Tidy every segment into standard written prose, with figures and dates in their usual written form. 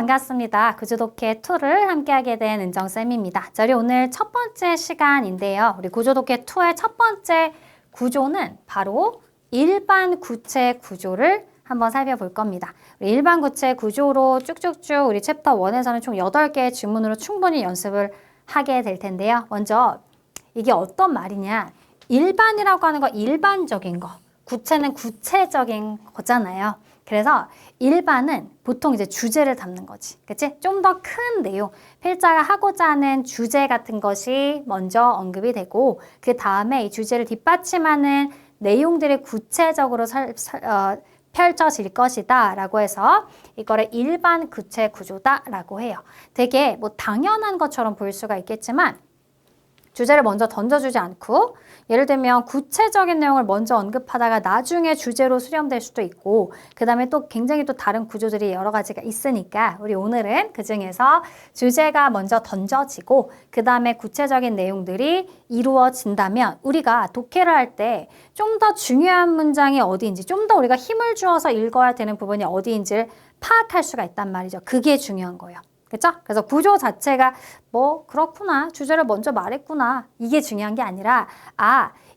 반갑습니다. 구조독해 2를 함께하게 된 은정쌤입니다. 자, 우리 오늘 첫 번째 시간인데요. 우리 구조독해 2의 첫 번째 구조는 바로 일반 구체 구조를 한번 살펴볼 겁니다. 우리 일반 구체 구조로 쭉쭉쭉 우리 챕터 1에서는 총 8개의 지문으로 충분히 연습을 하게 될 텐데요. 먼저 이게 어떤 말이냐. 일반이라고 하는 거 일반적인 거. 구체는 구체적인 거잖아요. 그래서 일반은 보통 이제 주제를 담는 거지. 그치? 좀 더 큰 내용, 필자가 하고자 하는 주제 같은 것이 먼저 언급이 되고 그 다음에 이 주제를 뒷받침하는 내용들이 구체적으로 펼쳐질 것이다 라고 해서 이거를 일반 구체 구조다 라고 해요. 되게 뭐 당연한 것처럼 보일 수가 있겠지만 주제를 먼저 던져주지 않고 예를 들면 구체적인 내용을 먼저 언급하다가 나중에 주제로 수렴될 수도 있고 그 다음에 또 굉장히 또 다른 구조들이 여러 가지가 있으니까 우리 오늘은 그 중에서 주제가 먼저 던져지고 그 다음에 구체적인 내용들이 이루어진다면 우리가 독해를 할 때 좀 더 중요한 문장이 어디인지 좀 더 우리가 힘을 주어서 읽어야 되는 부분이 어디인지를 파악할 수가 있단 말이죠. 그게 중요한 거예요. 그렇죠? 그래서 구조 자체가 뭐 그렇구나, 주제를 먼저 말했구나 이게 중요한 게 아니라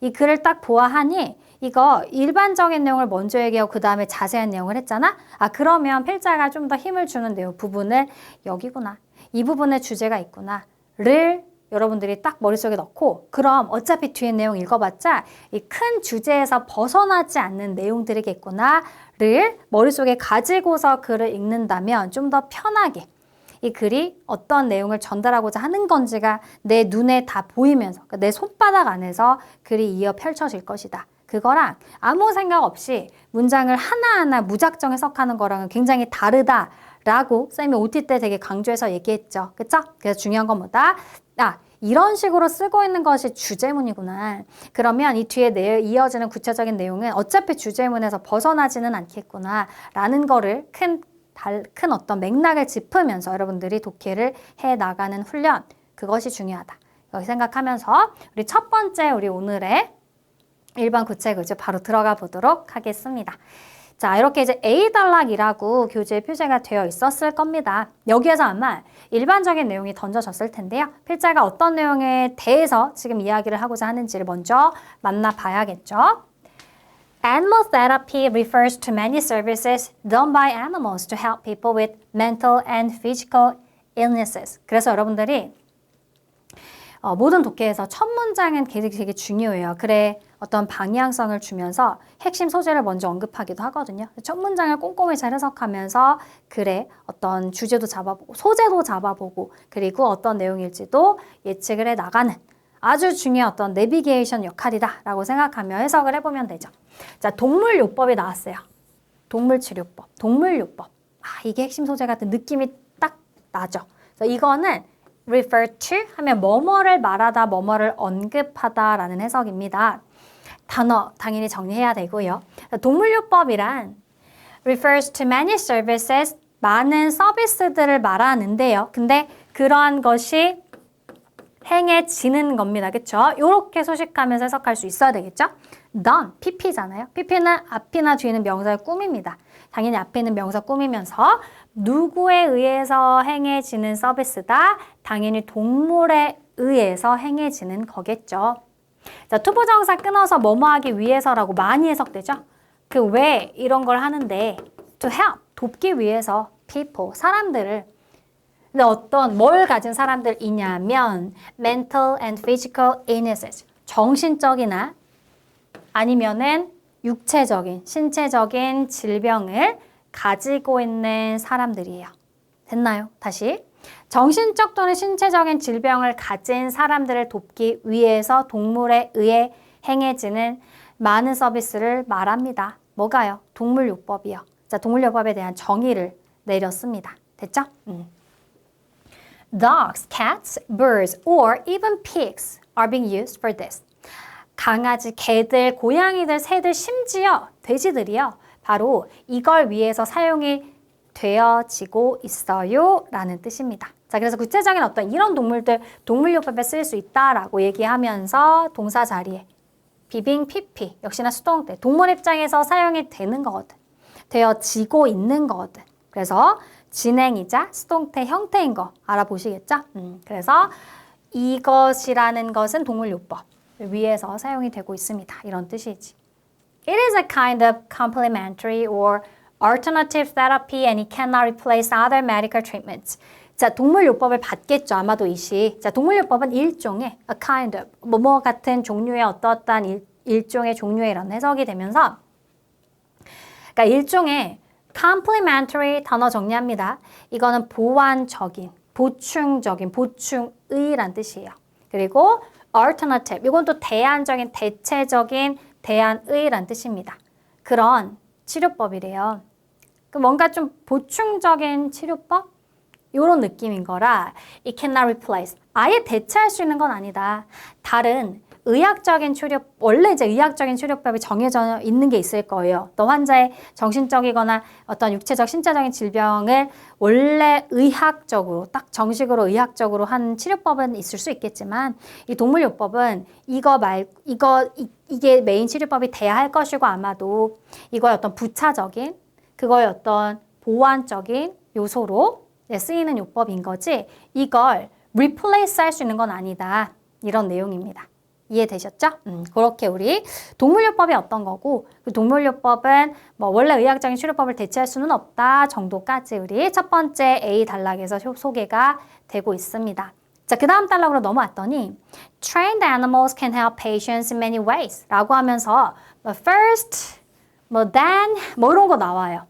이 글을 딱 보아하니 이거 일반적인 내용을 먼저 얘기하고 그 다음에 자세한 내용을 했잖아. 그러면 필자가 좀 더 힘을 주는 내용 부분을 여기구나, 이 부분에 주제가 있구나 를 여러분들이 딱 머릿속에 넣고 그럼 어차피 뒤에 내용 읽어봤자 이 큰 주제에서 벗어나지 않는 내용들이겠구나 를 머릿속에 가지고서 글을 읽는다면 좀 더 편하게 이 글이 어떤 내용을 전달하고자 하는 건지가 내 눈에 다 보이면서 그러니까 내 손바닥 안에서 글이 이어 펼쳐질 것이다. 그거랑 아무 생각 없이 문장을 하나하나 무작정 해석하는 거랑은 굉장히 다르다라고 쌤이 OT 때 되게 강조해서 얘기했죠. 그쵸? 그래서 중요한 건 뭐다? 이런 식으로 쓰고 있는 것이 주제문이구나. 그러면 이 뒤에 이어지는 구체적인 내용은 어차피 주제문에서 벗어나지는 않겠구나 라는 거를 큰 어떤 맥락을 짚으면서 여러분들이 독해를 해나가는 훈련, 그것이 중요하다. 여기 생각하면서 우리 첫 번째 우리 오늘의 일반 구체 구조 바로 들어가 보도록 하겠습니다. 자, 이렇게 이제 A단락이라고 교재에 표시가 되어 있었을 겁니다. 여기에서 아마 일반적인 내용이 던져졌을 텐데요. 필자가 어떤 내용에 대해서 지금 이야기를 하고자 하는지를 먼저 만나봐야겠죠. Animal therapy refers to many services done by animals to help people with mental and physical illnesses. 그래서 여러분들이 모든 독해에서 첫 문장은 되게 중요해요. 그래 어떤 방향성을 주면서 핵심 소재를 먼저 언급하기도 하거든요. 첫 문장을 꼼꼼히 잘 해석하면서 그래 어떤 주제도 잡아보고 소재도 잡아보고 그리고 어떤 내용일지도 예측을 해 나가는 아주 중요한 어떤 내비게이션 역할이다 라고 생각하며 해석을 해보면 되죠. 자, 동물요법이 나왔어요. 동물치료법, 동물요법. 이게 핵심 소재 같은 느낌이 딱 나죠. 그래서 이거는 refer to 하면 뭐뭐를 말하다, 뭐뭐를 언급하다 라는 해석입니다. 단어 당연히 정리해야 되고요. 동물요법이란 refers to many services, 많은 서비스들을 말하는데요. 근데 그러한 것이 행해지는 겁니다. 그쵸? 요렇게 소식하면서 해석할 수 있어야 되겠죠? done, pp잖아요. pp는 앞이나 뒤에는 명사의 꾸밉니다. 당연히 앞에 있는 명사 꾸미면서 누구에 의해서 행해지는 서비스다? 당연히 동물에 의해서 행해지는 거겠죠. 자, 투부정사 끊어서 뭐뭐 하기 위해서라고 많이 해석되죠? 그 왜 이런 걸 하는데 to help, 돕기 위해서 people, 사람들을 근데 어떤 뭘 가진 사람들이냐면 mental and physical illnesses, 정신적이나 아니면은 육체적인, 신체적인 질병을 가지고 있는 사람들이에요. 됐나요? 다시. 정신적 또는 신체적인 질병을 가진 사람들을 돕기 위해서 동물에 의해 행해지는 많은 서비스를 말합니다. 뭐가요? 동물요법이요. 자, 동물요법에 대한 정의를 내렸습니다. 됐죠? Dogs, cats, birds, or even pigs are being used for this. 강아지, 개들, 고양이들, 새들, 심지어 돼지들이요. 바로 이걸 위해서 사용이 되어지고 있어요 라는 뜻입니다. 자, 그래서 구체적인 어떤 이런 동물들 동물요법에 쓸 수 있다라고 얘기하면서 동사 자리에 비빙, pp 역시나 수동태 동물 입장에서 사용이 되는 거거든. 되어지고 있는 거거든. 그래서 진행이자 수동태 형태인 거 알아보시겠죠? 그래서 이것이라는 것은 동물요법 위에서 사용이 되고 있습니다. 이런 뜻이지. It is a kind of complementary or alternative therapy and it cannot replace other medical treatments. 자, 동물요법을 받겠죠. 아마도 이 시. 자, 동물요법은 일종의 a kind of 뭐뭐 같은 종류의 어떠한 일종의 종류의 이런 해석이 되면서 그러니까 일종의 complementary 단어 정리합니다. 이거는 보완적인, 보충적인, 보충의란 뜻이에요. 그리고 alternative, 이건 또 대안적인, 대체적인, 대안의란 뜻입니다. 그런 치료법이래요. 뭔가 좀 보충적인 치료법? 이런 느낌인 거라 it cannot replace. 아예 대체할 수 있는 건 아니다. 다른 의학적인 치료, 원래 이제 의학적인 치료법이 정해져 있는 게 있을 거예요. 또 환자의 정신적이거나 어떤 육체적, 신체적인 질병을 원래 의학적으로, 딱 정식으로 의학적으로 한 치료법은 있을 수 있겠지만 이 동물요법은 이게 메인 치료법이 돼야 할 것이고 아마도 이거의 어떤 부차적인, 그거의 어떤 보완적인 요소로 쓰이는 요법인 거지 이걸 replace 할 수 있는 건 아니다. 이런 내용입니다. 이해되셨죠? 그렇게 우리 동물요법이 어떤 거고 그 동물요법은 뭐 원래 의학적인 치료법을 대체할 수는 없다 정도까지 우리 첫 번째 A 단락에서 소개가 되고 있습니다. 자, 그 다음 단락으로 넘어왔더니 Trained animals can help patients in many ways 라고 하면서 first, then 뭐 이런 거 나와요.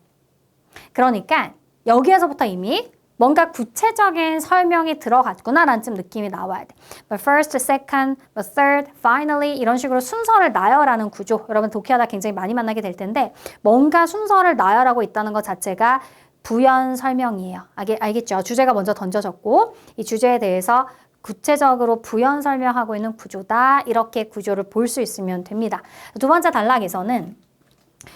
그러니까 여기에서부터 이미 뭔가 구체적인 설명이 들어갔구나라는 좀 느낌이 나와야 돼. But first, second, but third, finally 이런 식으로 순서를 나열하는 구조. 여러분 독해하다 굉장히 많이 만나게 될 텐데 뭔가 순서를 나열하고 있다는 것 자체가 부연 설명이에요. 알겠죠? 주제가 먼저 던져졌고 이 주제에 대해서 구체적으로 부연 설명하고 있는 구조다. 이렇게 구조를 볼 수 있으면 됩니다. 두 번째 단락에서는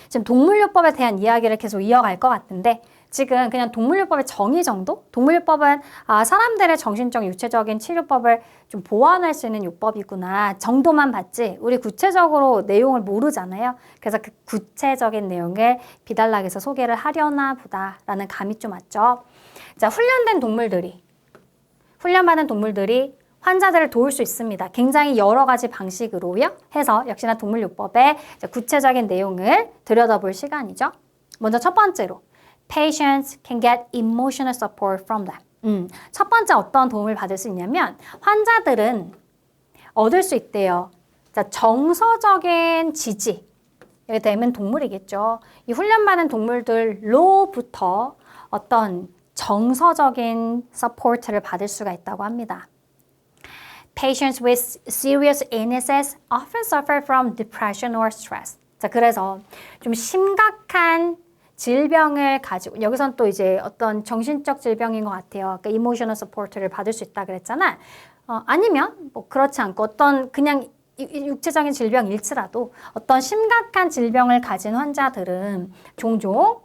지금 동물요법에 대한 이야기를 계속 이어갈 것 같은데 지금 그냥 동물요법의 정의 정도? 동물요법은 사람들의 정신적, 육체적인 치료법을 좀 보완할 수 있는 요법이구나 정도만 봤지 우리 구체적으로 내용을 모르잖아요. 그래서 그 구체적인 내용을 비단락에서 소개를 하려나 보다라는 감이 좀 왔죠. 자, 훈련받은 동물들이 환자들을 도울 수 있습니다. 굉장히 여러 가지 방식으로요. 해서 역시나 동물요법의 구체적인 내용을 들여다볼 시간이죠. 먼저 첫 번째로 Patients can get emotional support from them. 첫 번째 어떤 도움을 받을 수 있냐면 환자들은 얻을 수 있대요. 자, 정서적인 지지. 이게 되면 동물이겠죠. 이 훈련받은 동물들로부터 어떤 정서적인 서포트를 받을 수가 있다고 합니다. Patients with serious illnesses often suffer from depression or stress. 자, 그래서 좀 심각한 질병을 가지고 여기선 또 이제 어떤 정신적 질병인 것 같아요. 그러니까 이모셔널 서포트를 받을 수 있다 그랬잖아. 아니면 뭐 그렇지 않고 어떤 그냥 육체적인 질병일지라도 어떤 심각한 질병을 가진 환자들은 종종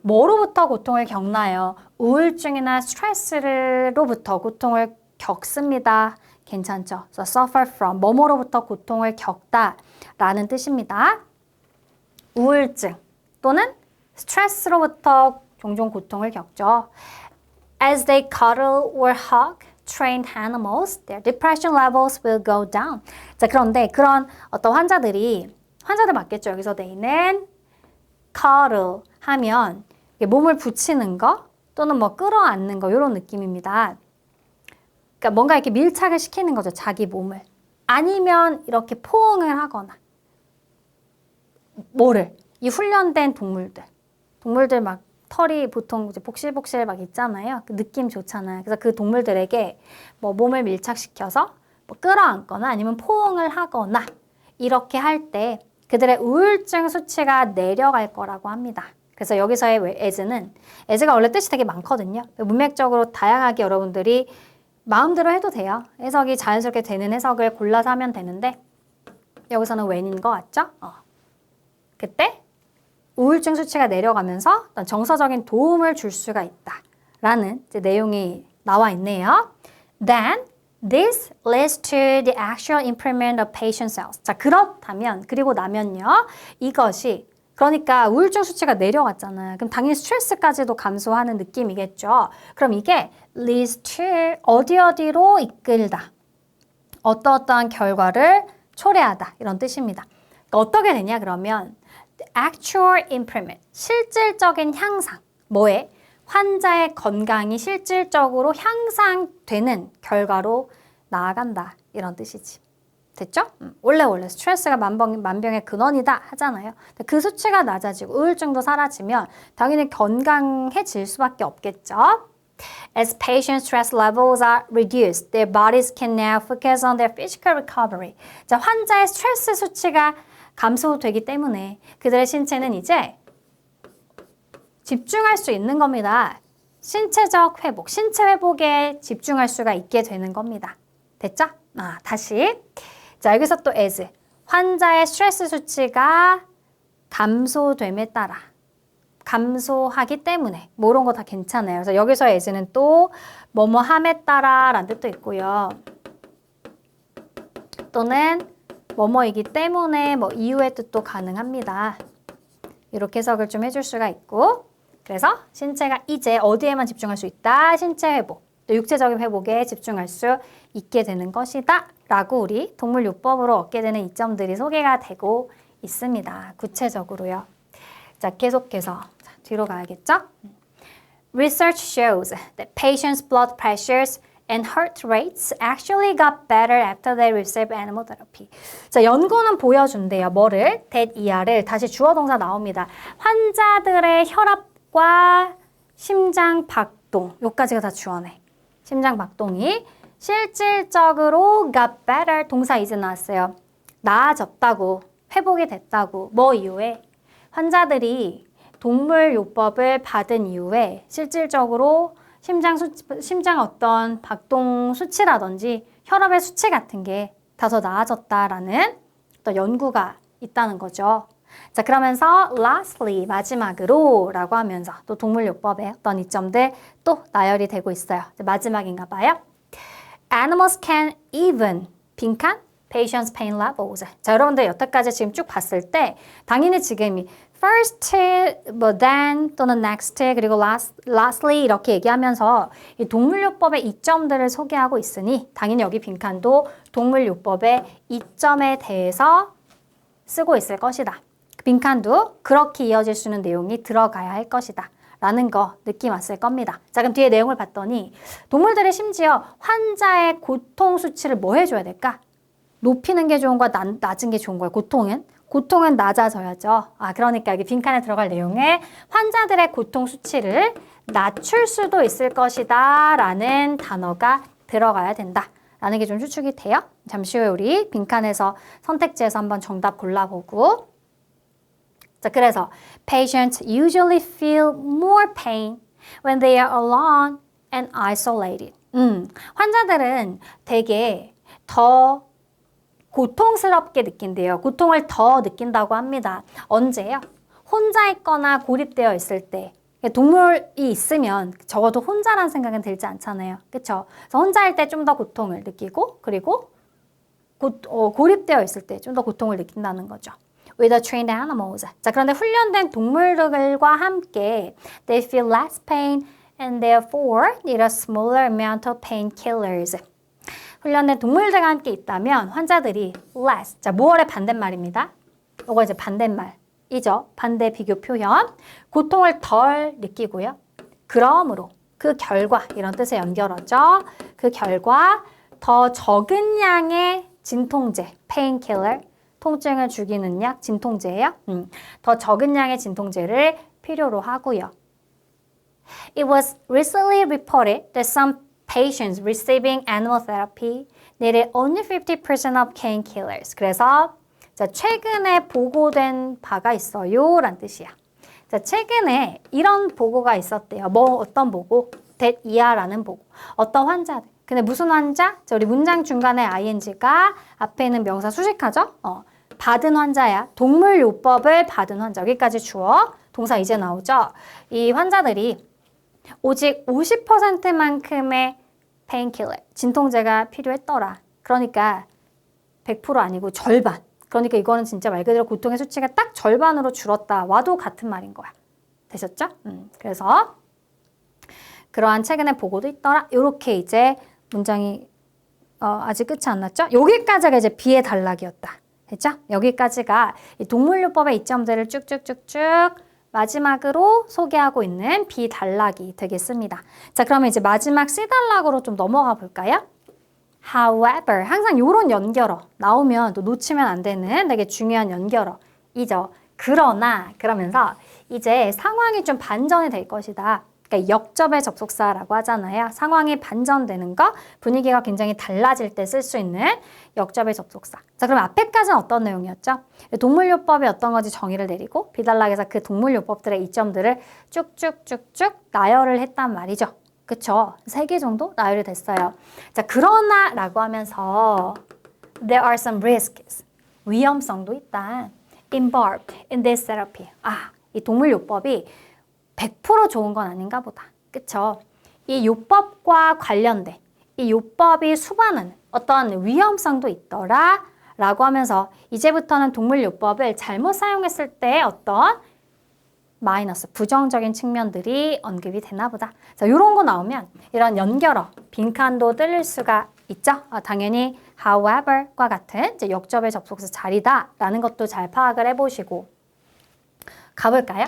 뭐로부터 고통을 겪나요? 우울증이나 스트레스로부터 고통을 겪습니다. 괜찮죠? So suffer from 뭐뭐로부터 고통을 겪다라는 뜻입니다. 우울증 또는 스트레스로부터 종종 고통을 겪죠. As they cuddle or hug trained animals, their depression levels will go down. 자, 그런데 그런 어떤 환자들 맞겠죠. 여기서 they는 cuddle 하면 몸을 붙이는 거 또는 뭐 끌어안는 거 이런 느낌입니다. 그러니까 뭔가 이렇게 밀착을 시키는 거죠. 자기 몸을. 아니면 이렇게 포옹을 하거나 이 훈련된 동물들 막 털이 보통 이제 복실복실 막 있잖아요. 그 느낌 좋잖아요. 그래서 그 동물들에게 뭐 몸을 밀착시켜서 뭐 끌어안거나 아니면 포옹을 하거나 이렇게 할 때 그들의 우울증 수치가 내려갈 거라고 합니다. 그래서 여기서의 as가 원래 뜻이 되게 많거든요. 문맥적으로 다양하게 여러분들이 마음대로 해도 돼요. 해석이 자연스럽게 되는 해석을 골라서 하면 되는데 여기서는 when인 것 같죠? 그때 우울증 수치가 내려가면서 어떤 정서적인 도움을 줄 수가 있다라는 이제 내용이 나와 있네요. Then this leads to the actual improvement of patient cells. 자, 그렇다면 그리고 나면요. 이것이 그러니까 우울증 수치가 내려갔잖아요. 그럼 당연히 스트레스까지도 감소하는 느낌이겠죠. 그럼 이게 leads to 어디로 이끌다. 어떠한 결과를 초래하다. 이런 뜻입니다. 그러니까 어떻게 되냐 그러면 actual improvement, 실질적인 향상. 뭐에? 환자의 건강이 실질적으로 향상되는 결과로 나아간다. 이런 뜻이지. 됐죠? 원래 스트레스가 만병의 근원이다 하잖아요. 그 수치가 낮아지고 우울증도 사라지면 당연히 건강해질 수밖에 없겠죠. As patient stress levels are reduced, their bodies can now focus on their physical recovery. 자, 환자의 스트레스 수치가 감소되기 때문에 그들의 신체는 이제 집중할 수 있는 겁니다. 신체적 회복, 신체 회복에 집중할 수가 있게 되는 겁니다. 됐죠? 다시. 자, 여기서 또 as. 환자의 스트레스 수치가 감소됨에 따라. 감소하기 때문에. 뭐 이런 거 다 괜찮아요. 그래서 여기서 as는 또 뭐뭐함에 따라 라는 뜻도 있고요. 또는 뭐뭐이기 때문에 뭐 이유의 뜻도 가능합니다. 이렇게 해석을 좀 해줄 수가 있고. 그래서 신체가 이제 어디에만 집중할 수 있다? 신체 회복. 또 육체적인 회복에 집중할 수 있게 되는 것이다. 라고 우리 동물요법으로 얻게 되는 이점들이 소개가 되고 있습니다. 구체적으로요. 자, 계속해서 뒤로 가야겠죠? Research shows that patients' blood pressures and heart rates actually got better after they received animal therapy. 자, 연구는 보여준대요. 뭐를? that ER을 다시 주어 동사 나옵니다. 환자들의 혈압과 심장 박동, 요까지가 다 주어네. 심장 박동이 실질적으로 got better 동사 이제 나왔어요. 나아졌다고, 회복이 됐다고. 뭐 이후에? 환자들이 동물요법을 받은 이후에 실질적으로 심장 어떤 박동 수치라든지 혈압의 수치 같은 게 다 더 나아졌다라는 또 연구가 있다는 거죠. 자, 그러면서 lastly 마지막으로 라고 하면서 또 동물요법의 어떤 이점들 또 나열이 되고 있어요. 마지막인가 봐요. Animals can even 빈칸 patient's pain levels. 자, 여러분들 여태까지 지금 쭉 봤을 때 당연히 지금 first, 뭐 then 또는 next 그리고 lastly 이렇게 얘기하면서 이 동물요법의 이점들을 소개하고 있으니 당연히 여기 빈칸도 동물요법의 이점에 대해서 쓰고 있을 것이다. 빈칸도 그렇게 이어질 수 있는 내용이 들어가야 할 것이다. 라는 거 느낌 왔을 겁니다. 자, 그럼 뒤에 내용을 봤더니 동물들이 심지어 환자의 고통 수치를 뭐 해줘야 될까? 높이는 게 좋은 거야? 낮은 게 좋은 거야? 고통은 낮아져야죠. 그러니까 여기 빈칸에 들어갈 내용에 환자들의 고통 수치를 낮출 수도 있을 것이다 라는 단어가 들어가야 된다. 라는 게 좀 추측이 돼요. 잠시 후에 우리 빈칸에서 선택지에서 한번 정답 골라보고. 자, 그래서 patients usually feel more pain when they are alone and isolated. 환자들은 되게 더 고통스럽게 느낀대요. 고통을 더 느낀다고 합니다. 언제요? 혼자 있거나 고립되어 있을 때. 동물이 있으면 적어도 혼자라는 생각은 들지 않잖아요. 그렇죠? 그래서 혼자일 때 좀 더 고통을 느끼고 그리고 고립되어 있을 때 좀 더 고통을 느낀다는 거죠. With the trained animals. 자, 그런데 훈련된 동물들과 함께 they feel less pain and therefore need a smaller amount of painkillers. 훈련된 동물들과 함께 있다면 환자들이 less. 자, 무얼의 반대말입니다. 이거 이제 반대말이죠. 반대 비교 표현. 고통을 덜 느끼고요. 그러므로 그 결과 이런 뜻에 연결하죠. 그 결과 더 적은 양의 진통제, painkiller. 통증을 죽이는 약, 진통제예요. 더 적은 양의 진통제를 필요로 하고요. It was recently reported that some patients receiving animal therapy needed only 50% of painkillers. 그래서 자, 최근에 보고된 바가 있어요 라는 뜻이야. 자, 최근에 이런 보고가 있었대요. 뭐 어떤 보고? that ER라는 보고. 어떤 환자들. 근데 무슨 환자? 자, 우리 문장 중간에 ing가 앞에 있는 명사 수식하죠? 받은 환자야. 동물요법을 받은 환자. 여기까지 주어. 동사 이제 나오죠? 이 환자들이 오직 50%만큼의 페인킬러, 진통제가 필요했더라. 그러니까 100% 아니고 절반. 그러니까 이거는 진짜 말 그대로 고통의 수치가 딱 절반으로 줄었다 와도 같은 말인 거야. 되셨죠? 그래서 그러한 최근의 보고도 있더라. 이렇게 이제 문장이 아직 끝이 안 났죠? 여기까지가 이제 B의 단락이었다. 됐죠? 여기까지가 이 동물요법의 이점들을 쭉쭉쭉쭉 마지막으로 소개하고 있는 B 단락이 되겠습니다. 자, 그러면 이제 마지막 C 단락으로 좀 넘어가 볼까요? However, 항상 이런 연결어 나오면 또 놓치면 안 되는 되게 중요한 연결어이죠. 그러나 그러면서 이제 상황이 좀 반전이 될 것이다. 그러니까 역접의 접속사라고 하잖아요. 상황이 반전되는 거, 분위기가 굉장히 달라질 때 쓸 수 있는 역접의 접속사. 자, 그럼 앞에까지는 어떤 내용이었죠? 동물요법이 어떤 건지 정의를 내리고 비단락에서 그 동물요법들의 이점들을 쭉쭉쭉쭉 나열을 했단 말이죠. 그쵸? 3개 정도 나열이 됐어요. 자, 그러나 라고 하면서 There are some risks. 위험성도 있다. Involved in this therapy. 이 동물요법이 100% 좋은 건 아닌가 보다. 그쵸? 이 요법과 관련된 이 요법이 수반하는 어떤 위험성도 있더라 라고 하면서 이제부터는 동물요법을 잘못 사용했을 때 어떤 마이너스, 부정적인 측면들이 언급이 되나 보다. 자, 요런 거 나오면 이런 연결어, 빈칸도 뜰 수가 있죠. 당연히 however과 같은 이제 역접의 접속사 자리다 라는 것도 잘 파악을 해보시고 가볼까요?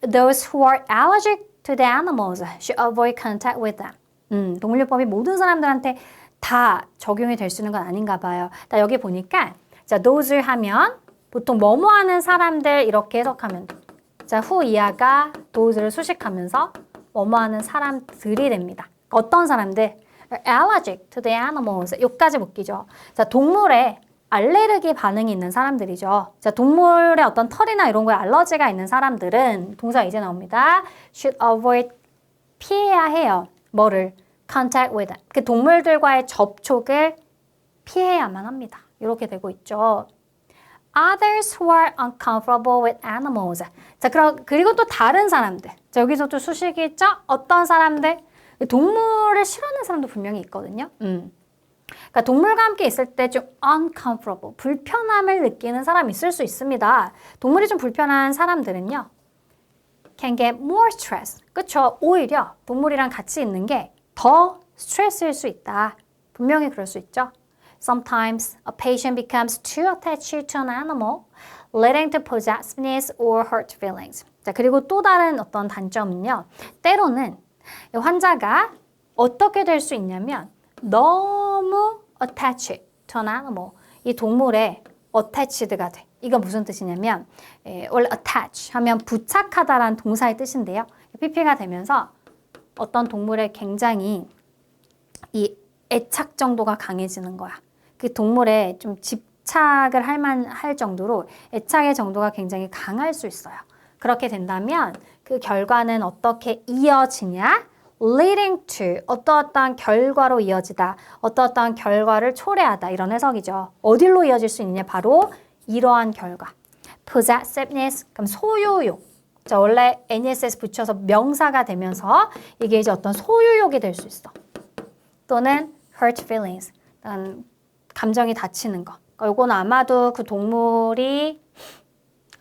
Those who are allergic to the animals should avoid contact with them. 동물요법이 모든 사람들한테 다 적용이 될 수 있는 건 아닌가 봐요. 자, 여기 보니까 자, those 하면 보통 뭐뭐 하는 사람들 이렇게 해석하면 돼. 자, who 이하가 those를 수식하면서 뭐뭐 하는 사람들이 됩니다. 어떤 사람들? allergic to the animals. 여기까지 묶이죠. 자, 동물에 알레르기 반응이 있는 사람들이죠. 자, 동물의 어떤 털이나 이런 거에 알러지가 있는 사람들은 동사 이제 나옵니다. should avoid 피해야 해요. 뭐를? contact with 그 동물들과의 접촉을 피해야만 합니다. 이렇게 되고 있죠. Others who are uncomfortable with animals. 자, 그리고 또 다른 사람들. 자, 여기서 또 수식이 있죠? 어떤 사람들? 동물을 싫어하는 사람도 분명히 있거든요. 그러니까 동물과 함께 있을 때 좀 uncomfortable, 불편함을 느끼는 사람이 있을 수 있습니다. 동물이 좀 불편한 사람들은요. can get more stress. 그쵸? 오히려 동물이랑 같이 있는 게 더 스트레스일 수 있다. 분명히 그럴 수 있죠. Sometimes a patient becomes too attached to an animal, leading to possessiveness or hurt feelings. 자, 그리고 또 다른 어떤 단점은요. 때로는 환자가 어떻게 될 수 있냐면 너무 attached to an animal. 이 동물에 attached가 돼. 이거 무슨 뜻이냐면 원래 attach 하면 부착하다라는 동사의 뜻인데요. PP가 되면서 어떤 동물에 굉장히 이 애착 정도가 강해지는 거야. 그 동물에 좀 집착을 할 정도로 애착의 정도가 굉장히 강할 수 있어요. 그렇게 된다면 그 결과는 어떻게 이어지냐? leading to 어떠한 결과로 이어지다. 어떠한 결과를 초래하다. 이런 해석이죠. 어디로 이어질 수 있느냐? 바로 이러한 결과. possessiveness, 그럼 소유욕. 자, 원래 NESS 붙여서 명사가 되면서 이게 이제 어떤 소유욕이 될 수 있어. 또는 hurt feelings, 감정이 다치는 거. 이건 아마도 그 동물이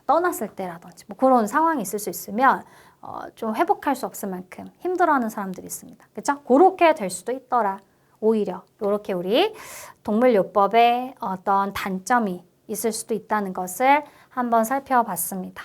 떠났을 때라든지 뭐 그런 상황이 있을 수 있으면 좀 회복할 수 없을 만큼 힘들어하는 사람들이 있습니다. 그렇죠? 그렇게 될 수도 있더라. 오히려 이렇게 우리 동물요법에 어떤 단점이 있을 수도 있다는 것을 한번 살펴봤습니다.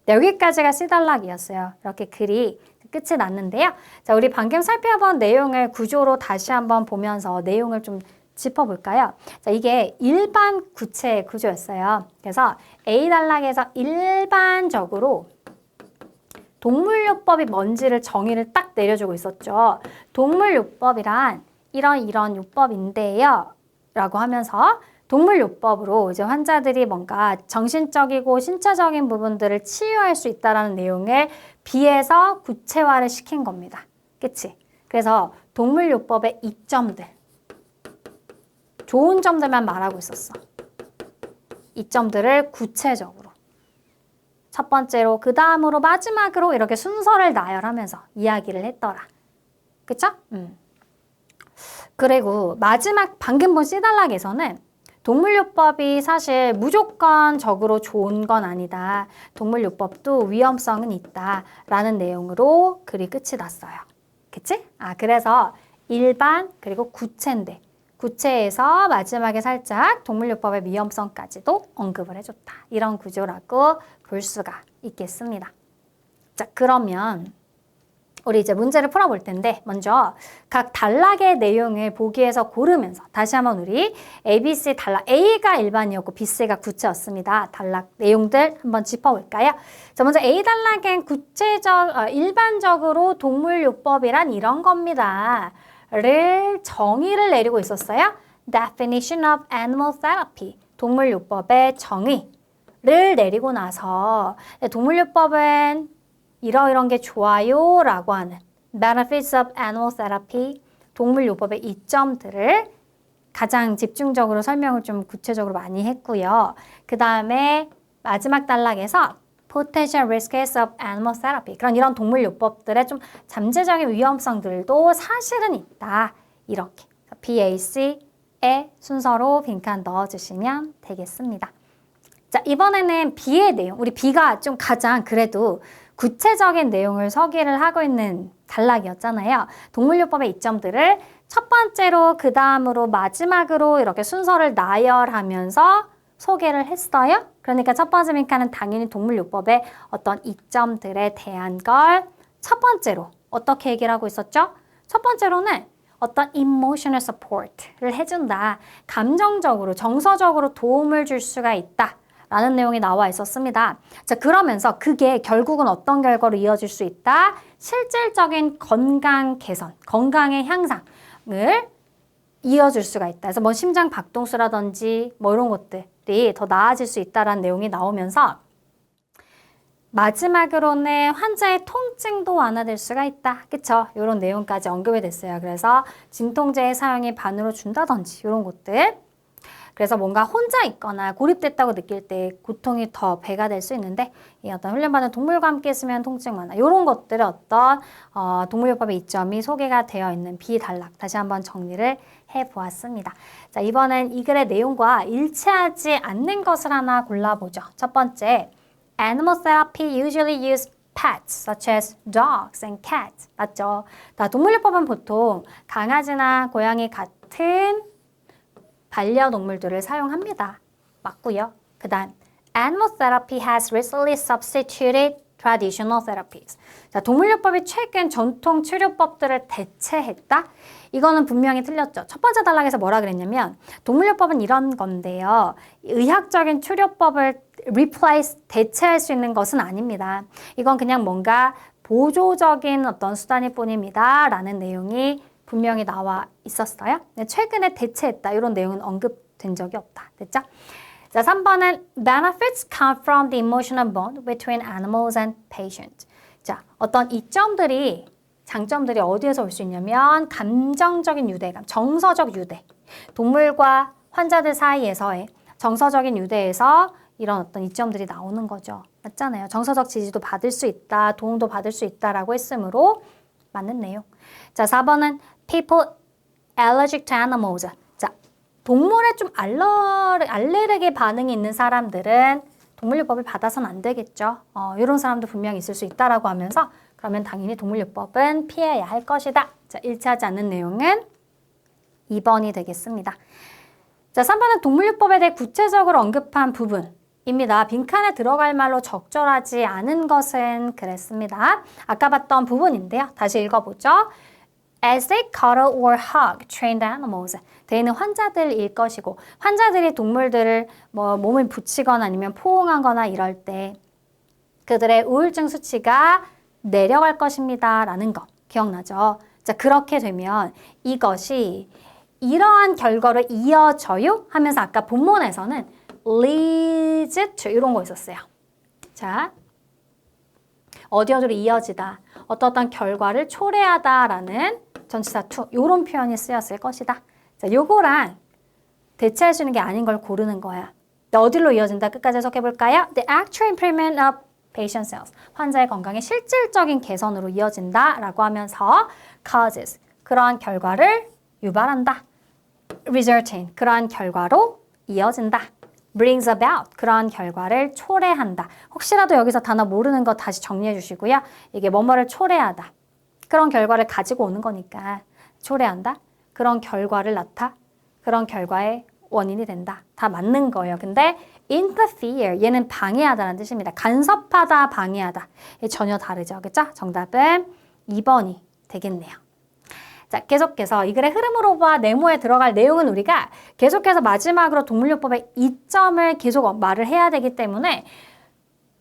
네, 여기까지가 C단락이었어요. 이렇게 글이 끝이 났는데요. 자, 우리 방금 살펴본 내용을 구조로 다시 한번 보면서 내용을 좀 짚어볼까요? 자, 이게 일반 구체 구조였어요. 그래서 A단락에서 일반적으로 동물요법이 뭔지를 정의를 딱 내려주고 있었죠. 동물요법이란 이런 요법인데요. 라고 하면서 동물요법으로 이제 환자들이 뭔가 정신적이고 신체적인 부분들을 치유할 수 있다는 내용을 B에서 구체화를 시킨 겁니다. 그치? 그래서 동물요법의 이점들, 좋은 점들만 말하고 있었어. 이점들을 구체적으로. 첫 번째로, 그 다음으로, 마지막으로 이렇게 순서를 나열하면서 이야기를 했더라. 그쵸? 그리고 마지막 방금 본 C단락에서는 동물요법이 사실 무조건적으로 좋은 건 아니다. 동물요법도 위험성은 있다. 라는 내용으로 글이 끝이 났어요. 그치? 그래서 일반 그리고 구체인데 구체에서 마지막에 살짝 동물요법의 위험성까지도 언급을 해줬다. 이런 구조라고 볼 수가 있겠습니다. 자, 그러면 우리 이제 문제를 풀어볼 텐데 먼저 각 단락의 내용을 보기에서 고르면서 다시 한번 우리 A, B, C 단락 A가 일반이었고 B, C가 구체였습니다. 단락 내용들 한번 짚어볼까요? 자, 먼저 A 단락엔 일반적으로 동물요법이란 이런 겁니다. 를 정의를 내리고 있었어요. Definition of Animal Therapy, 동물요법의 정의를 내리고 나서 동물요법은 이러이런 게 좋아요 라고 하는 Benefits of Animal Therapy, 동물요법의 이점들을 가장 집중적으로 설명을 좀 구체적으로 많이 했고요. 그 다음에 마지막 단락에서 Potential Risks of Animal Therapy, 그런 이런 동물요법들의 좀 잠재적인 위험성들도 사실은 있다. 이렇게 BAC의 순서로 빈칸 넣어주시면 되겠습니다. 자, 이번에는 B의 내용, 우리 B가 좀 가장 그래도 구체적인 내용을 서기를 하고 있는 단락이었잖아요. 동물요법의 이점들을 첫 번째로 그 다음으로 마지막으로 이렇게 순서를 나열하면서 소개를 했어요. 그러니까 첫 번째 빈칸은 당연히 동물요법의 어떤 이점들에 대한 걸 첫 번째로 어떻게 얘기를 하고 있었죠? 첫 번째로는 어떤 emotional support를 해준다. 감정적으로, 정서적으로 도움을 줄 수가 있다. 라는 내용이 나와 있었습니다. 자, 그러면서 그게 결국은 어떤 결과로 이어질 수 있다? 실질적인 건강 개선, 건강의 향상을 이어줄 수가 있다. 그래서 뭐 심장 박동수라든지 뭐 이런 것들이 더 나아질 수 있다라는 내용이 나오면서 마지막으로는 환자의 통증도 완화될 수가 있다. 그쵸? 이런 내용까지 언급이 됐어요. 그래서 진통제의 사용이 반으로 준다든지 이런 것들. 그래서 뭔가 혼자 있거나 고립됐다고 느낄 때 고통이 더 배가 될 수 있는데 이 어떤 훈련받은 동물과 함께 있으면 통증 완화 이런 것들의 어떤 동물요법의 이점이 소개가 되어 있는 비단락 다시 한번 정리를 해보았습니다. 자, 이번엔 이 글의 내용과 일치하지 않는 것을 하나 골라보죠. 첫 번째, Animal therapy usually use pets such as dogs and cats. 맞죠? 동물요법은 보통 강아지나 고양이 같은 반려동물들을 사용합니다. 맞고요. 그 다음, Animal therapy has recently substituted traditional therapies. 자, 동물요법이 최근 전통 치료법들을 대체했다? 이거는 분명히 틀렸죠. 첫 번째 단락에서 뭐라 그랬냐면 동물요법은 이런 건데요. 의학적인 치료법을 replace, 대체할 수 있는 것은 아닙니다. 이건 그냥 뭔가 보조적인 어떤 수단일 뿐입니다. 라는 내용이 분명히 나와 있었어요. 최근에 대체했다. 이런 내용은 언급된 적이 없다. 됐죠? 자, 3번은 benefits come from the emotional bond between animals and patients. 자, 어떤 이점들이, 장점들이 어디에서 올 수 있냐면 감정적인 유대감, 정서적 유대. 동물과 환자들 사이에서의 정서적인 유대에서 이런 어떤 이점들이 나오는 거죠. 맞잖아요. 정서적 지지도 받을 수 있다, 도움도 받을 수 있다라고 했으므로 맞는 내용. 자, 4번은 people allergic to animals. 자, 동물에 좀 알레르기 반응이 있는 사람들은 동물요법을 받아서는 안 되겠죠. 이런 사람도 분명히 있을 수 있다라고 하면서 그러면 당연히 동물요법은 피해야 할 것이다. 자, 일치하지 않는 내용은 2번이 되겠습니다. 자, 3번은 동물요법에 대해 구체적으로 언급한 부분입니다. 빈칸에 들어갈 말로 적절하지 않은 것은 그랬습니다. 아까 봤던 부분인데요. 다시 읽어보죠. As they cuddle or hug trained animals. 대는 환자들일 것이고 환자들이 동물들을 뭐 몸을 붙이거나 아니면 포옹하거나 이럴 때 그들의 우울증 수치가 내려갈 것입니다. 라는 거 기억나죠? 자, 그렇게 되면 이것이 이러한 결과로 이어져요? 하면서 아까 본문에서는 leads to 이런 거 있었어요. 자, 어디어디로 이어지다. 어떤 결과를 초래하다라는 전치사 to 이런 표현이 쓰였을 것이다. 자, 요거랑 대체할 수 있는 게 아닌 걸 고르는 거야. 어디로 이어진다? 끝까지 해석해 볼까요? The actual improvement of patient health. 환자의 건강의 실질적인 개선으로 이어진다라고 하면서 causes. 그러한 결과를 유발한다. result in. 그러한 결과로 이어진다. brings about, 그런 결과를 초래한다. 혹시라도 여기서 단어 모르는 거 다시 정리해 주시고요. 이게 뭐뭐를 초래하다. 그런 결과를 가지고 오는 거니까 초래한다. 그런 결과를 낳다. 그런 결과의 원인이 된다. 다 맞는 거예요. 근데 interfere, 얘는 방해하다라는 뜻입니다. 간섭하다, 방해하다. 전혀 다르죠. 그렇죠? 정답은 2번이 되겠네요. 자, 계속해서 이 글의 흐름으로 봐 네모에 들어갈 내용은 우리가 계속해서 마지막으로 동물요법의 이점을 계속 말을 해야 되기 때문에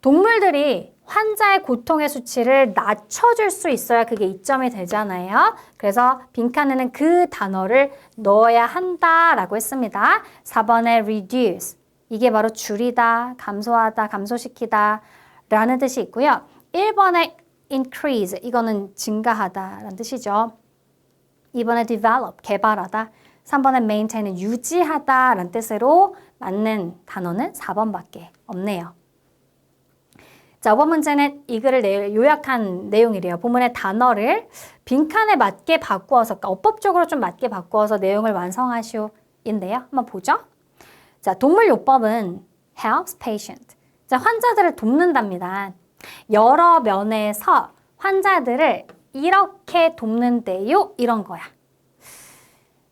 동물들이 환자의 고통의 수치를 낮춰줄 수 있어야 그게 이점이 되잖아요. 그래서 빈칸에는 그 단어를 넣어야 한다라고 했습니다. 4번에 reduce, 이게 바로 줄이다, 감소하다, 감소시키다 라는 뜻이 있고요. 1번에 increase, 이거는 증가하다라는 뜻이죠. 2번에 develop, 개발하다. 3번에 maintain은 유지하다라는 뜻으로 맞는 단어는 4번밖에 없네요. 자, 5번 문제는 이 글을 요약한 내용이래요. 본문의 단어를 빈칸에 맞게 바꾸어서, 그러니까 어법적으로 좀 맞게 바꾸어서 내용을 완성하시오인데요. 한번 보죠. 자, 동물요법은 helps patient. 자, 환자들을 돕는답니다. 여러 면에서 환자들을 이렇게 돕는데요. 이런 거야.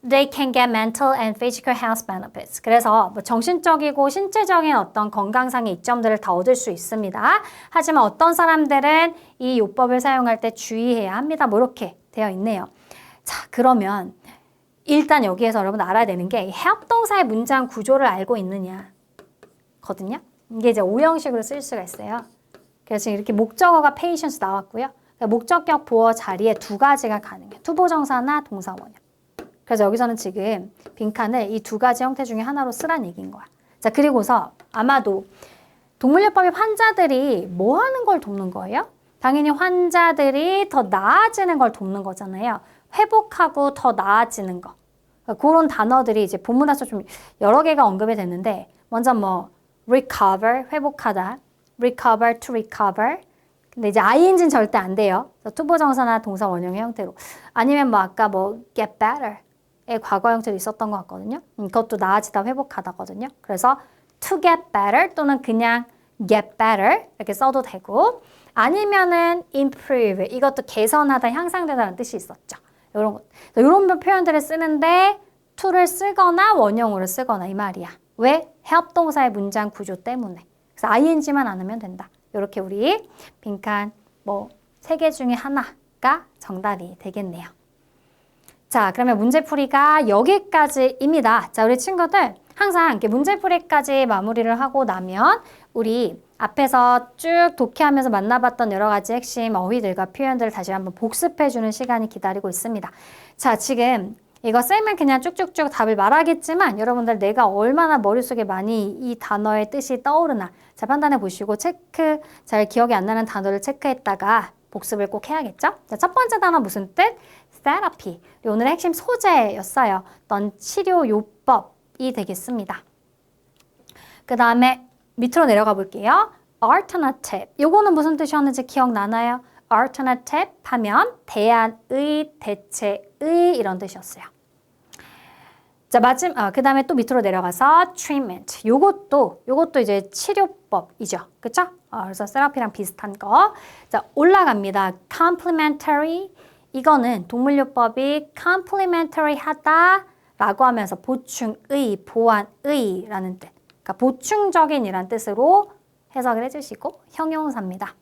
They can get mental and physical health benefits. 그래서 뭐 정신적이고 신체적인 어떤 건강상의 이점들을 다 얻을 수 있습니다. 하지만 어떤 사람들은 이 요법을 사용할 때 주의해야 합니다. 뭐 이렇게 되어 있네요. 자, 그러면 일단 여기에서 여러분 알아야 되는 게 help 동사의 문장 구조를 알고 있느냐 거든요. 이게 이제 오형식으로 쓸 수가 있어요. 그래서 이렇게 목적어가 patients 나왔고요. 목적격 보어 자리에 두 가지가 가능해요. 투보정사나 동사원형. 그래서 여기서는 지금 빈칸을 이 두 가지 형태 중에 하나로 쓰란 얘기인 거야. 자, 그리고서 아마도 동물요법의 환자들이 뭐 하는 걸 돕는 거예요? 당연히 환자들이 더 나아지는 걸 돕는 거잖아요. 회복하고 더 나아지는 거. 그런 단어들이 이제 본문에서 좀 여러 개가 언급이 됐는데 먼저 뭐 recover, 회복하다. recover, to recover. 근데 이제 ing는 절대 안 돼요. 투보정사나 동사 원형의 형태로. 아니면 뭐 아까 뭐 get better의 과거 형태도 있었던 것 같거든요. 그것도 나아지다, 회복하다거든요. 그래서 to get better 또는 그냥 get better 이렇게 써도 되고 아니면은 improve, 이것도 개선하다, 향상되다는 뜻이 있었죠. 이런 것. 이런 표현들을 쓰는데 to를 쓰거나 원형으로 쓰거나 이 말이야. 왜? help 동사의 문장 구조 때문에. 그래서 ing만 안 하면 된다. 이렇게 우리 빈칸 뭐 3개 중에 하나가 정답이 되겠네요. 자, 그러면 문제풀이가 여기까지입니다. 자, 우리 친구들 항상 이렇게 문제풀이까지 마무리를 하고 나면 우리 앞에서 쭉 독해하면서 만나봤던 여러 가지 핵심 어휘들과 표현들을 다시 한번 복습해주는 시간이 기다리고 있습니다. 자, 지금 이거 쌤은 그냥 쭉쭉쭉 답을 말하겠지만 여러분들 내가 얼마나 머릿속에 많이 이 단어의 뜻이 떠오르나 자, 판단해 보시고 체크, 잘 기억이 안 나는 단어를 체크했다가 복습을 꼭 해야겠죠? 자, 첫 번째 단어 무슨 뜻? therapy. 오늘의 핵심 소재였어요. 어떤 치료 요법이 되겠습니다. 그 다음에 밑으로 내려가 볼게요. alternative. 요거는 무슨 뜻이었는지 기억나나요? alternative 하면 대안의, 대체의 이런 뜻이었어요. 자, 그 다음에 또 밑으로 내려가서 treatment. 요것도 이제 치료법이죠. 그쵸? 그래서 세라피랑 비슷한 거. 자, 올라갑니다. complementary. 이거는 동물요법이 complementary 하다라고 하면서 보충의, 보완의 라는 뜻. 그러니까 보충적인 이란 뜻으로 해석을 해주시고 형용사입니다.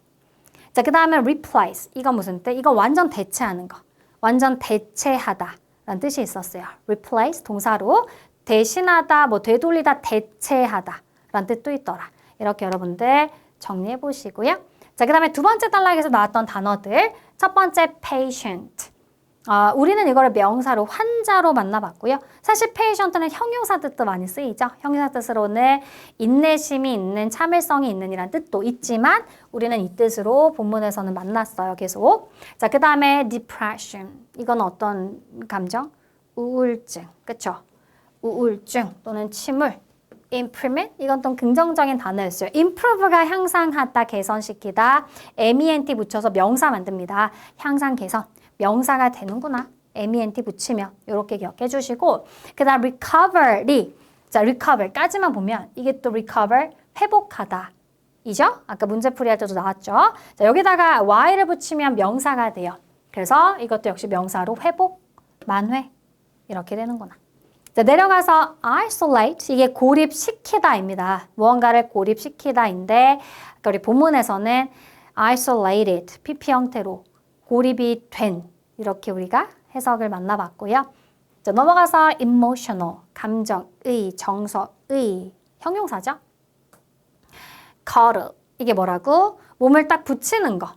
자, 그 다음에 replace. 이건 무슨 뜻? 이거 완전 대체하는 거. 완전 대체하다 라는 뜻이 있었어요. replace 동사로 대신하다, 뭐 되돌리다, 대체하다 라는 뜻도 있더라. 이렇게 여러분들 정리해 보시고요. 자, 그 다음에 두 번째 단락에서 나왔던 단어들. 첫 번째 patient. 우리는 이거를 명사로 환자로 만나봤고요. 사실 patient는 형용사 뜻도 많이 쓰이죠. 형용사 뜻으로는 인내심이 있는, 참을성이 있는 이란 뜻도 있지만 우리는 이 뜻으로 본문에서는 만났어요. 계속. 자, 그 다음에 depression. 이건 어떤 감정? 우울증. 그쵸? 우울증 또는 침울. improvement. 이건 또 긍정적인 단어였어요. improve가 향상하다, 개선시키다. ment 붙여서 명사 만듭니다. 향상, 개선. 명사가 되는구나. ment 붙이면 이렇게 기억해 주시고 그 다음 recovery. 자, recover까지만 보면 이게 또 recover, 회복하다. 이죠? 아까 문제풀이 할 때도 나왔죠? 자, 여기다가 y를 붙이면 명사가 돼요. 그래서 이것도 역시 명사로 회복, 만회 이렇게 되는구나. 자, 내려가서 isolate, 이게 고립시키다입니다. 무언가를 고립시키다인데 아까 우리 본문에서는 isolated, PP 형태로 고립이 된 이렇게 우리가 해석을 만나봤고요. 자, 넘어가서 emotional, 감정의, 정서의 형용사죠. cuddle, 이게 뭐라고? 몸을 딱 붙이는 거.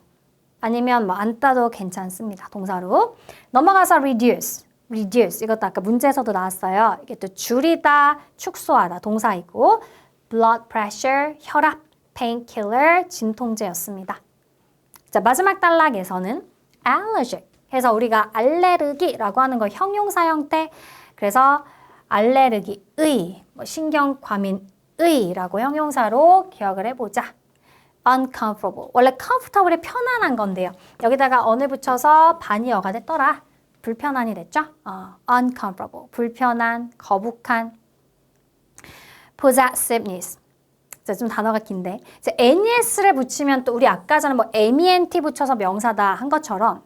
아니면 뭐 앉다도 괜찮습니다. 동사로. 넘어가서 reduce, reduce. 이것도 아까 문제에서도 나왔어요. 이게 또 줄이다, 축소하다 동사이고 blood pressure, 혈압, painkiller, 진통제였습니다. 자, 마지막 단락에서는 allergic 해서 우리가 알레르기라고 하는 거 형용사 형태. 그래서 알레르기의, 뭐 신경과민의라고 형용사로 기억을 해보자. uncomfortable. 원래 comfortable이 편안한 건데요. 여기다가 on을 붙여서 반이어가 됐더라. 불편한이 됐죠? uncomfortable. 불편한, 거북한. possessiveness. 자, 좀 단어가 긴데. 이제 nes를 붙이면 또 우리 아까 전에 뭐 ment 붙여서 명사다 한 것처럼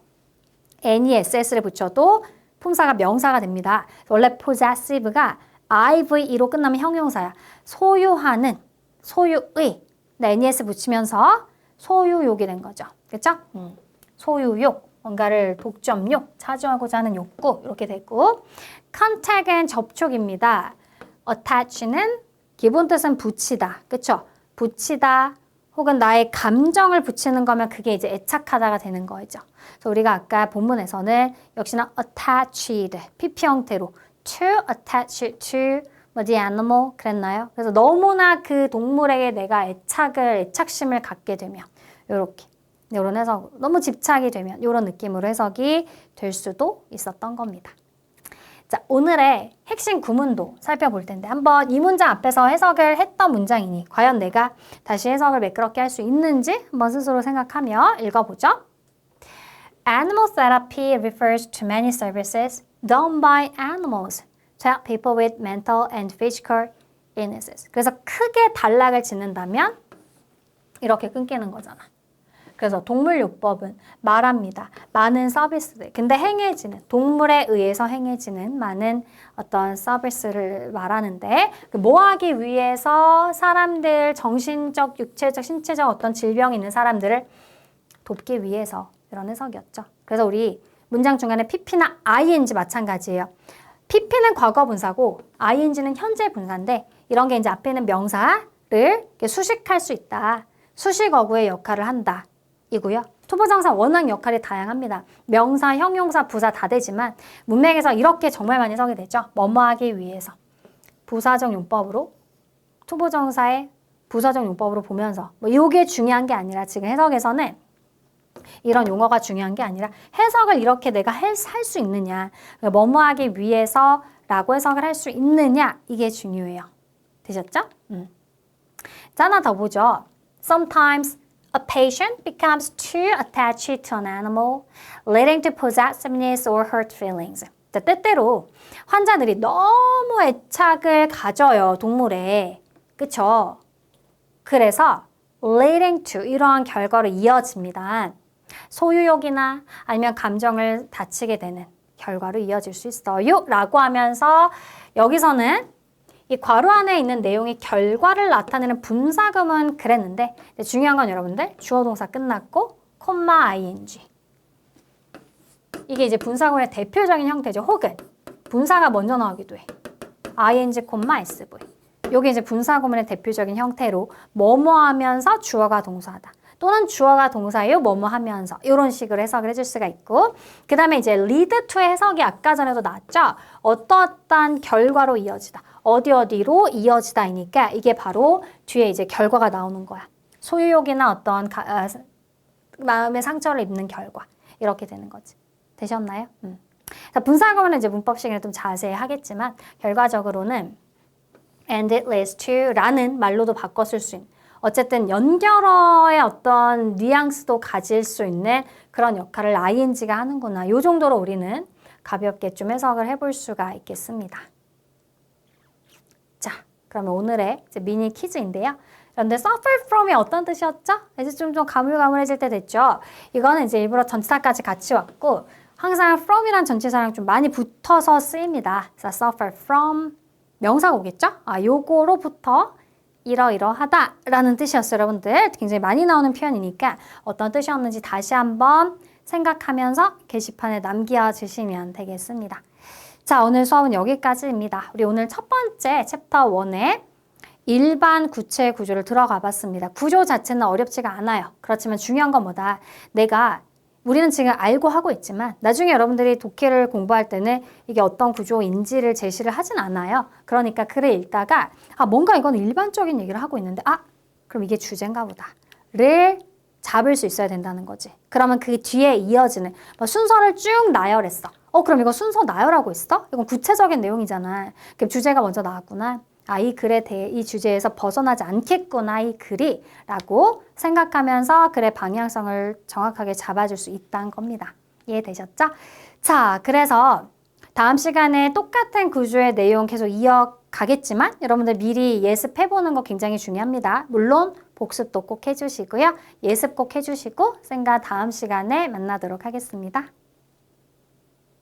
ness를 붙여도 품사가 명사가 됩니다. 원래 possessive가 ive로 끝나면 형용사야. 소유하는, 소유의. nes 붙이면서 소유욕이 된 거죠. 그렇죠? 소유욕, 뭔가를 독점욕, 차지하고자 하는 욕구 이렇게 되고 contact은 접촉입니다. attach는 기본 뜻은 붙이다. 그렇죠? 붙이다 혹은 나의 감정을 붙이는 거면 그게 이제 애착하다가 되는 거죠. 그래서 우리가 아까 본문에서는 역시나 attached, PP 형태로 to attach to the animal 그랬나요? 그래서 너무나 그 동물에게 내가 애착심을 갖게 되면 요렇게 이런 해석, 너무 집착이 되면 이런 느낌으로 해석이 될 수도 있었던 겁니다. 자, 오늘의 핵심 구문도 살펴볼 텐데 한번 이 문장 앞에서 해석을 했던 문장이니 과연 내가 다시 해석을 매끄럽게 할 수 있는지 한번 스스로 생각하며 읽어보죠. Animal therapy refers to many services done by animals to help people with mental and physical illnesses. 그래서 크게 단락을 짓는다면 이렇게 끊기는 거잖아. 그래서 동물요법은 말합니다. 많은 서비스들. 근데 행해지는, 동물에 의해서 행해지는 많은 어떤 서비스를 말하는데 뭐 하기 위해서 사람들 정신적, 육체적, 신체적 어떤 질병이 있는 사람들을 돕기 위해서 이런 해석이었죠. 그래서 우리 문장 중간에 pp나 ing 마찬가지예요. pp는 과거 분사고 ing는 현재 분사인데 이런 게 이제 앞에 있는 명사를 수식할 수 있다. 수식어구의 역할을 한다. 이고요. 투부정사 워낙 역할이 다양합니다. 명사, 형용사, 부사 다 되지만 문맥에서 이렇게 정말 많이 써게 되죠. 뭐뭐 하기 위해서. 부사적 용법으로 투부정사의 부사적 용법으로 보면서 뭐 이게 중요한 게 아니라 지금 해석에서는 이런 용어가 중요한 게 아니라 해석을 이렇게 내가 할 수 있느냐 뭐뭐 하기 위해서 라고 해석을 할 수 있느냐 이게 중요해요. 되셨죠? 자, 하나 더 보죠. Sometimes a patient becomes too attached to an animal, leading to possessiveness or hurt feelings. 자, 때때로 환자들이 너무 애착을 가져요, 동물에. 그쵸? 그래서 leading to 이러한 결과로 이어집니다. 소유욕이나 아니면 감정을 다치게 되는 결과로 이어질 수 있어요. 라고 하면서 여기서는 이 괄호 안에 있는 내용이 결과를 나타내는 분사구문 그랬는데 중요한 건 여러분들 주어 동사 끝났고 콤마 ing 이게 이제 분사구문의 대표적인 형태죠. 혹은 분사가 먼저 나오기도 해. ing 콤마 sv 이게 이제 분사구문의 대표적인 형태로 뭐뭐 하면서 주어가 동사하다. 또는 주어가 동사예요. 뭐뭐 하면서 이런 식으로 해석을 해줄 수가 있고 그 다음에 이제 lead to의 해석이 아까 전에도 나왔죠. 어떠한 결과로 이어지다. 어디로 이어지다이니까 이게 바로 뒤에 이제 결과가 나오는 거야. 소유욕이나 어떤 마음의 상처를 입는 결과 이렇게 되는 거지. 되셨나요? 자, 분사구문은 이제 문법 시간에 좀 자세히 하겠지만 결과적으로는 and it leads to 라는 말로도 바꿔 쓸 수 있는 어쨌든 연결어의 어떤 뉘앙스도 가질 수 있는 그런 역할을 ing가 하는구나. 이 정도로 우리는 가볍게 좀 해석을 해볼 수가 있겠습니다. 자, 그러면 오늘의 이제 미니 퀴즈인데요. 그런데 suffer from이 어떤 뜻이었죠? 이제 좀 가물가물해질 때 됐죠? 이거는 이제 일부러 전치사까지 같이 왔고 항상 from이란 전치사랑 좀 많이 붙어서 쓰입니다. 그래서 suffer from 명사가 오겠죠? 요거로부터 이러이러하다 라는 뜻이었어요, 여러분들. 굉장히 많이 나오는 표현이니까 어떤 뜻이었는지 다시 한번 생각하면서 게시판에 남겨주시면 되겠습니다. 자, 오늘 수업은 여기까지입니다. 우리 오늘 첫 번째 챕터 1의 일반 구체 구조를 들어가 봤습니다. 구조 자체는 어렵지가 않아요. 그렇지만 중요한 건 뭐다? 우리는 지금 알고 하고 있지만 나중에 여러분들이 독해를 공부할 때는 이게 어떤 구조인지를 제시를 하진 않아요. 그러니까 글을 읽다가 뭔가 이건 일반적인 얘기를 하고 있는데 그럼 이게 주제인가 보다 를 잡을 수 있어야 된다는 거지. 그러면 그 뒤에 이어지는 순서를 쭉 나열했어. 그럼 이거 순서 나열하고 있어? 이건 구체적인 내용이잖아. 그럼 주제가 먼저 나왔구나. 이 글에 대해 이 주제에서 벗어나지 않겠구나 이 글이 라고 생각하면서 글의 방향성을 정확하게 잡아줄 수 있다는 겁니다. 이해되셨죠? 자, 그래서 다음 시간에 똑같은 구조의 내용 계속 이어가겠지만 여러분들 미리 예습해보는 거 굉장히 중요합니다. 물론 복습도 꼭 해주시고요. 예습 꼭 해주시고 다음 시간에 만나도록 하겠습니다.